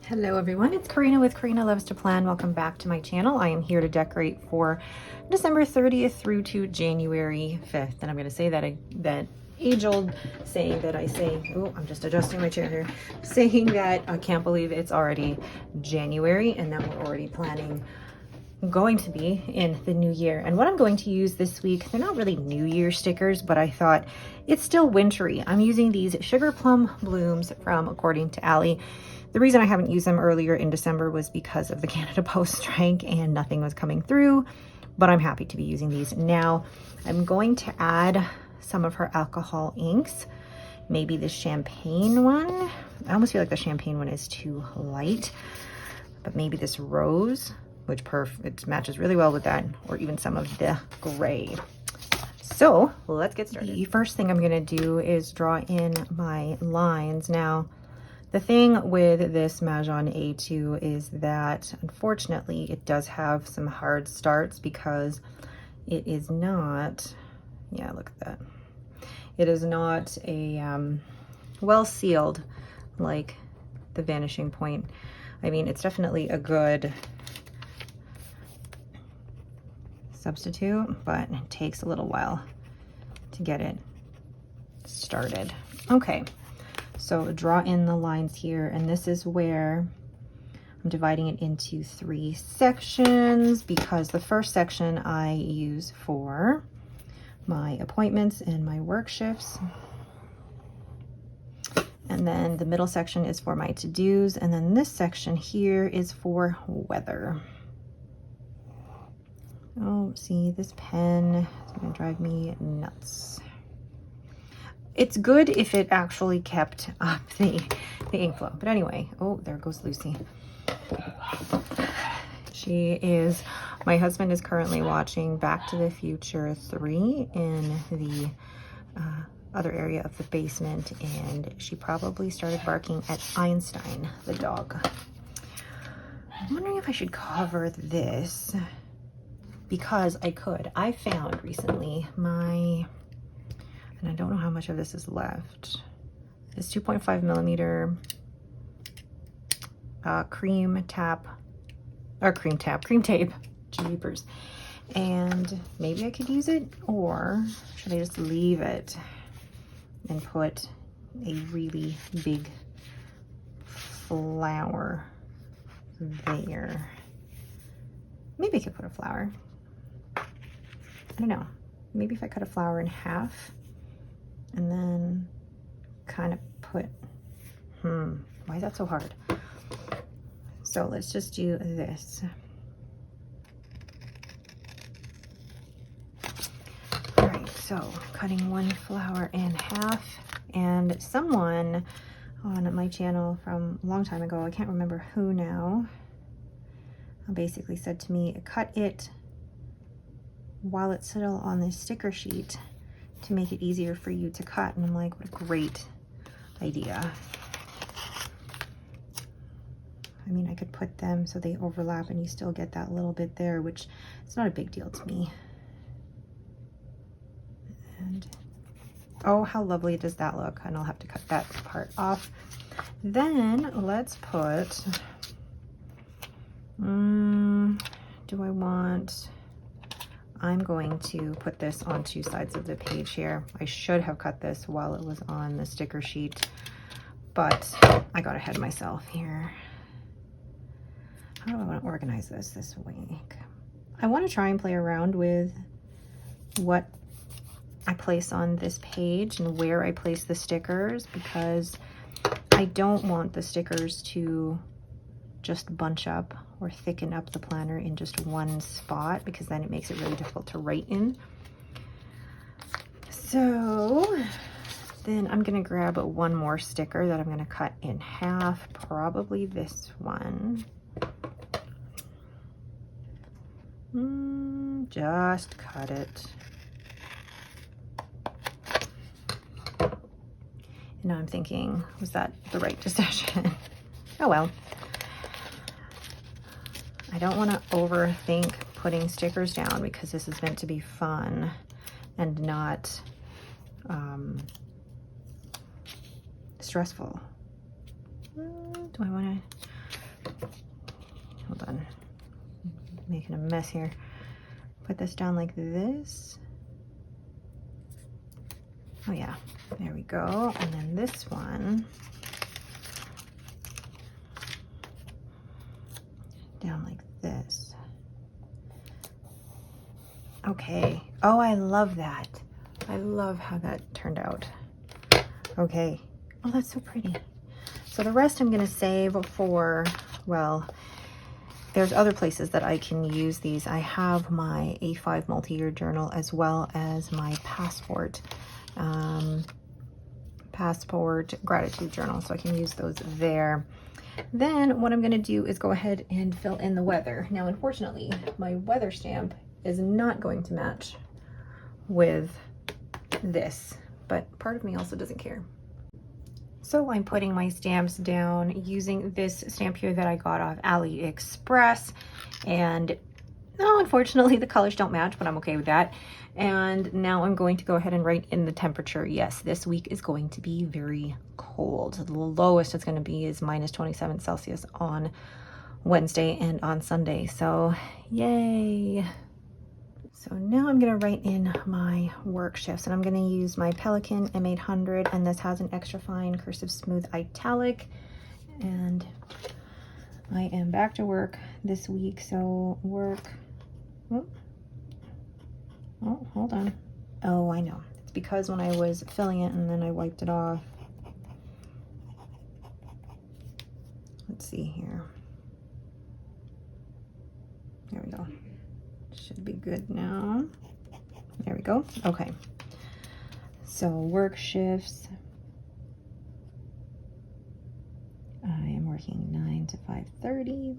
Hello everyone, it's Karina with Karina Loves to Plan. Welcome back to my channel. I am here to decorate for December 30th through to January 5th. And I'm going to say that age-old saying that I say, oh, I'm just adjusting my chair here, saying that I can't believe it's already January and that we're already planning going to be in the new year. And what I'm going to use this week, they're not really New Year stickers, but I thought it's still wintry. I'm using these Sugar Plum Blooms from According to Allie. The reason I haven't used them earlier in December was because of the Canada Post strike and nothing was coming through, but I'm happy to be using these now. I'm going to add some of her alcohol inks, maybe the champagne one. I almost feel like the champagne one is too light, but maybe this rose, which it matches really well with that, or even some of the gray. So let's get started. The first thing I'm gonna do is draw in my lines. Now, the thing with this Mahjong A2 is that unfortunately it does have some hard starts because it is not, yeah, look at that. It is not a well sealed like the Vanishing Point. I mean, it's definitely a good substitute, but it takes a little while to get it started. Okay, so draw in the lines here, and this is where I'm dividing it into 3 sections because the first section I use for my appointments and my work shifts. And then the middle section is for my to-dos, and then this section here is for weather. Oh, see, this pen is gonna drive me nuts. It's good if it actually kept up the ink flow. But anyway, oh, there goes Lucy. She is, my husband is currently watching Back to the Future 3 in the other area of the basement, and she probably started barking at Einstein, the dog. I'm wondering if I should cover this because I could. I found recently and I don't know how much of this is left, this 2.5 millimeter cream tape, jeepers. And maybe I could use it, or should I just leave it and put a really big flower there? Maybe I could put a flower. I don't know. Maybe if I cut a flower in half and then kind of put, why is that so hard? So let's just do this. All right, so cutting one flower in half, and someone on my channel from a long time ago, I can't remember who now, basically said to me, cut it while it's still on this sticker sheet to make it easier for you to cut. And I'm like, what a great idea. I mean, I could put them so they overlap and you still get that little bit there, which is not a big deal to me. And oh, how lovely does that look? And I'll have to cut that part off. Then let's put, I'm going to put this on 2 sides of the page here. I should have cut this while it was on the sticker sheet, but I got ahead of myself here. How do I want to organize this week? I want to try and play around with what I place on this page and where I place the stickers, because I don't want the stickers to just bunch up or thicken up the planner in just one spot, because then it makes it really difficult to write in. So then I'm gonna grab one more sticker that I'm gonna cut in half, probably this one. Just cut it. And now I'm thinking, was that the right decision? Oh well. I don't want to overthink putting stickers down because this is meant to be fun and not stressful. Do I want to hold on, making a mess here. Put this down like this. Oh yeah, there we go. And then this one down like this. Okay. Oh, I love that. I love how that turned out. Okay. Oh, that's so pretty. So the rest I'm going to save for, well, there's other places that I can use these. I have my A5 multi-year journal as well as my passport gratitude journal, so I can use those there. Then what I'm going to do is go ahead and fill in the weather. Now, unfortunately, my weather stamp is not going to match with this, but part of me also doesn't care. So I'm putting my stamps down using this stamp here that I got off AliExpress, and no, unfortunately the colors don't match, but I'm okay with that. And now I'm going to go ahead and write in the temperature. Yes, this week is going to be very cold. The lowest it's going to be is -27 Celsius on Wednesday and on Sunday. So yay. So now I'm going to write in my work shifts, and I'm going to use my Pelican M800, and this has an extra fine cursive smooth italic. And I am back to work this week, so work. Oh, hold on. Oh, I know. It's because when I was filling it and then I wiped it off. Let's see here. There we go. Should be good now. There we go. Okay. So work shifts. I am working 9 to 5:30.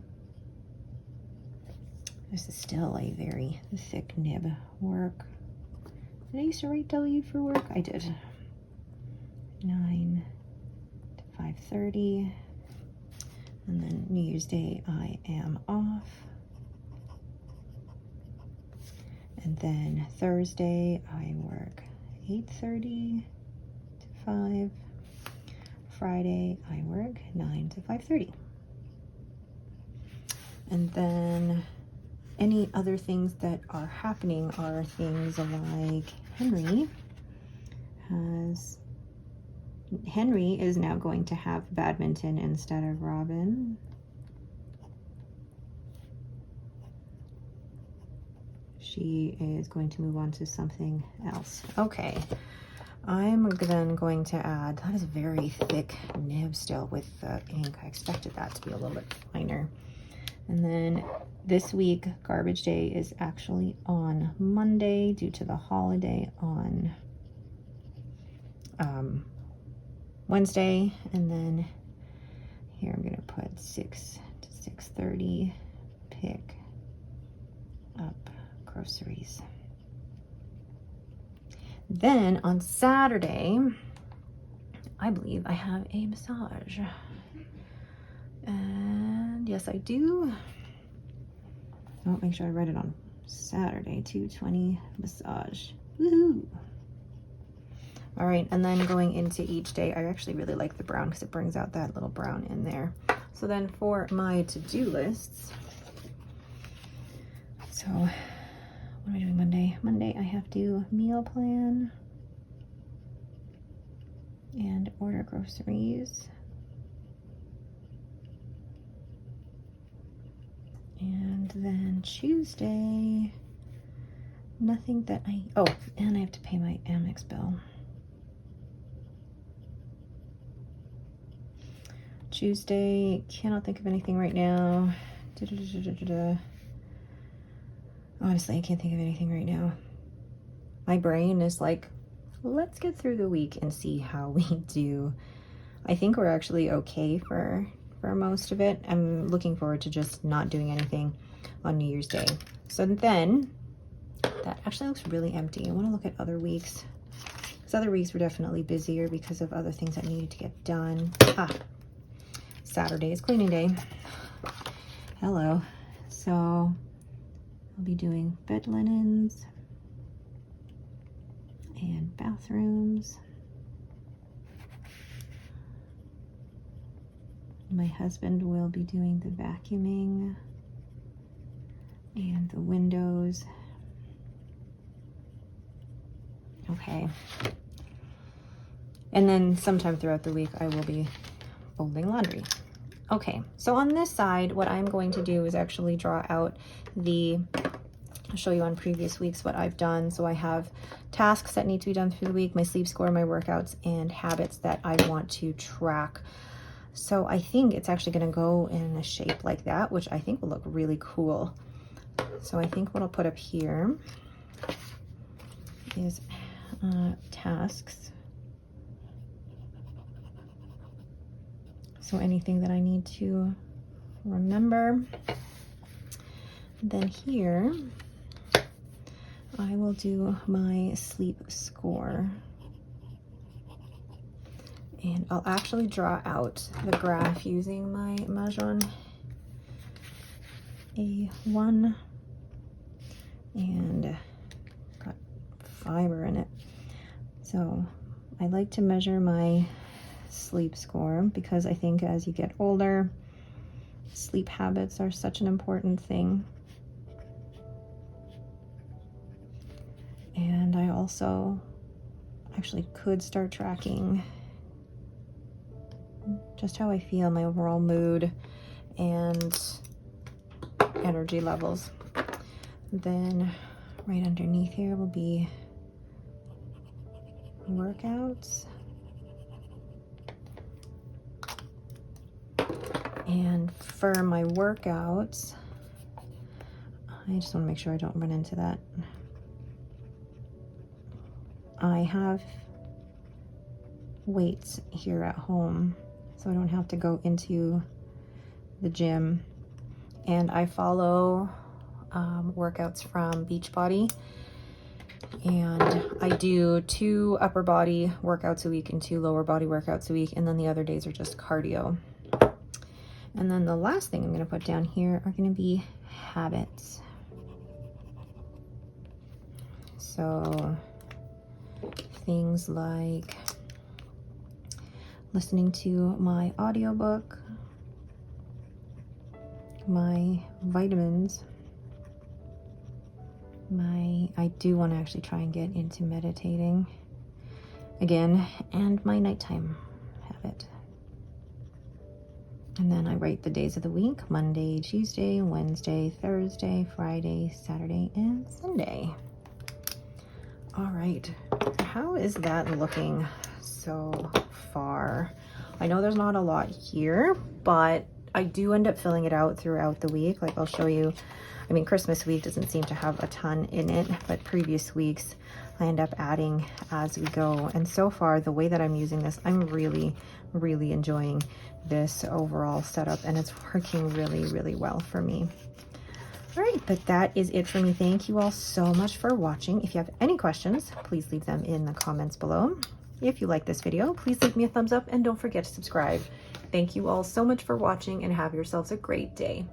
This is still a very thick nib work. Did I used to write W for work? I did. 9 to 5:30. And then New Year's Day I am off. And then Thursday I work 8:30 to 5. Friday I work 9 to 5:30. And then any other things that are happening are things like Henry is now going to have badminton instead of Robin. She is going to move on to something else. Okay, I'm then going to add, that is a very thick nib still with the ink. I expected that to be a little bit finer. And then this week, garbage day is actually on Monday due to the holiday on Wednesday. And then here I'm gonna put 6 to 6:30, pick up groceries. Then on Saturday, I believe I have a massage. And yes, I do. Oh, make sure I write it on Saturday, 2:20 massage. Woohoo! All right, and then going into each day, I actually really like the brown because it brings out that little brown in there. So then for my to-do lists, so what am I doing Monday? Monday I have to meal plan and order groceries. And then Tuesday, nothing that oh, and I have to pay my Amex bill. Tuesday, cannot think of anything right now. Honestly, I can't think of anything right now. My brain is like, let's get through the week and see how we do. I think we're actually okay for most of it. I'm looking forward to just not doing anything on New Year's Day. So then, that actually looks really empty. I want to look at other weeks. Because other weeks were definitely busier because of other things that needed to get done. Saturday is cleaning day. Hello. So I'll be doing bed linens and bathrooms. My husband will be doing the vacuuming and the windows. Okay. And then sometime throughout the week, I will be folding laundry. Okay, so on this side, what I'm going to do is actually draw out I'll show you on previous weeks what I've done. So I have tasks that need to be done through the week, my sleep score, my workouts, and habits that I want to track. So I think it's actually going to go in a shape like that, which I think will look really cool. So I think what I'll put up here is tasks. So anything that I need to remember. Then here, I will do my sleep score. And I'll actually draw out the graph using my Mahjong A1, and got fiber in it. So I like to measure my sleep score because I think as you get older, sleep habits are such an important thing. And I also actually could start tracking just how I feel, my overall mood and energy levels. Then right underneath here will be workouts. And for my workouts, I just want to make sure I don't run into that. I have weights here at home, so I don't have to go into the gym. And I follow workouts from Beachbody, and I do 2 upper body workouts a week and 2 lower body workouts a week, and then the other days are just cardio. And then the last thing I'm going to put down here are going to be habits. So things like listening to my audiobook, my vitamins, I do want to actually try and get into meditating again, and my nighttime habit. And then I write the days of the week: Monday, Tuesday, Wednesday, Thursday, Friday, Saturday, and Sunday. All right, how is that looking so far? I know there's not a lot here, but I do end up filling it out throughout the week. Like I'll show you, I mean, Christmas week doesn't seem to have a ton in it, but previous weeks I end up adding as we go. And so far, the way that I'm using this, I'm really, really enjoying this overall setup, and it's working really, really well for me. All right, but that is it for me. Thank you all so much for watching. If you have any questions, please leave them in the comments below. If you like this video, please leave me a thumbs up and don't forget to subscribe. Thank you all so much for watching, and have yourselves a great day.